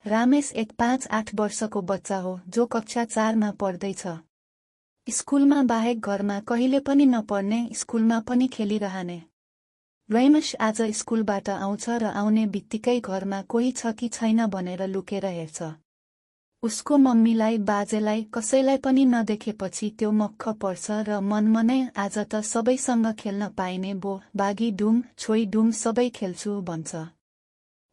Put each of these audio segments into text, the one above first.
रामेश एक 5-8 वर्षको बच्चा हो जो कक्षा 4मा पढ्दैछ। स्कुलमा बाहेक घरमा कहिले पनि नपढ्ने, स्कुलमा पनि खेलिरहने। रमेश आज स्कुलबाट आउँछ र आउने बित्तिकै घरमा कोही छ कि छैन भनेर लुकेर हेर्छ। उसको मम्मीलाई, बाजेलाई, कसैलाई पनि नदेखेपछि त्यो मक्ख पर्छ र मनमनै आज त सबैसँग खेल्न पाइने बो, बागी डुम, छोई डुम सबै खेल्छु भन्छ।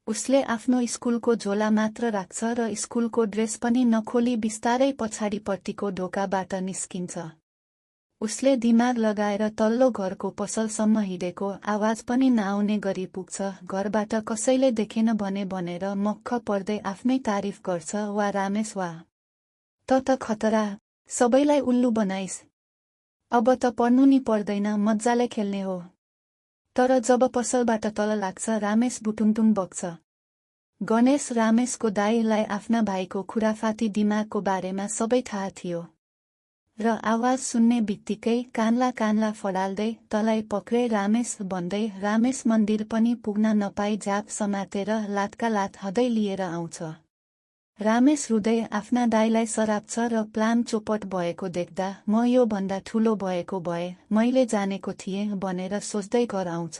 उसले आफ्नो स्कुलको झोला मात्र राख्छ र स्कुलको ड्रेस पनि नखोली बिस्तारै पछाडिपट्टिको ढोकाबाट निस्किन्छ। उसले दिमाग लगाएर तल्लो घरको पसलसम्म हिँडेको आवाज पनि नआउने गरी पुग्छ। घरबाट कसैले देखेन भने भनेर मक्ख पर्दै आफ्नै तारिफ गर्छ, वा रामेश वा, त खतरा, सबैलाई उल्लु बनाइस्। अब त पढ्नु नि पर्दैन, मज्जाले खेल्ने हो। तर जब पसलबाट तल लाग्छ रामेश बुटुङटुङ बग्छ। गणेश रामेशको दाइलाई आफ्ना भाइको खुराफाती दिमागको बारेमा सबै थाहा थियो र आवाज सुन्ने बित्तिकै कान्ला फडाल्दै तलाई पक्रे रामेश भन्दै रामेश मन्दिर पनि पुग्न नपाई झाप समातेर लातका लात हदै लिएर आउँछ। रामेश रुँदै आफ्ना दाइलाई सराप्छ र प्लान चोपट भएको देख्दा म यो भन्दा ठुलो भएको भए मैले जानेको थिएँ भनेर सोच्दै घर आउँछ।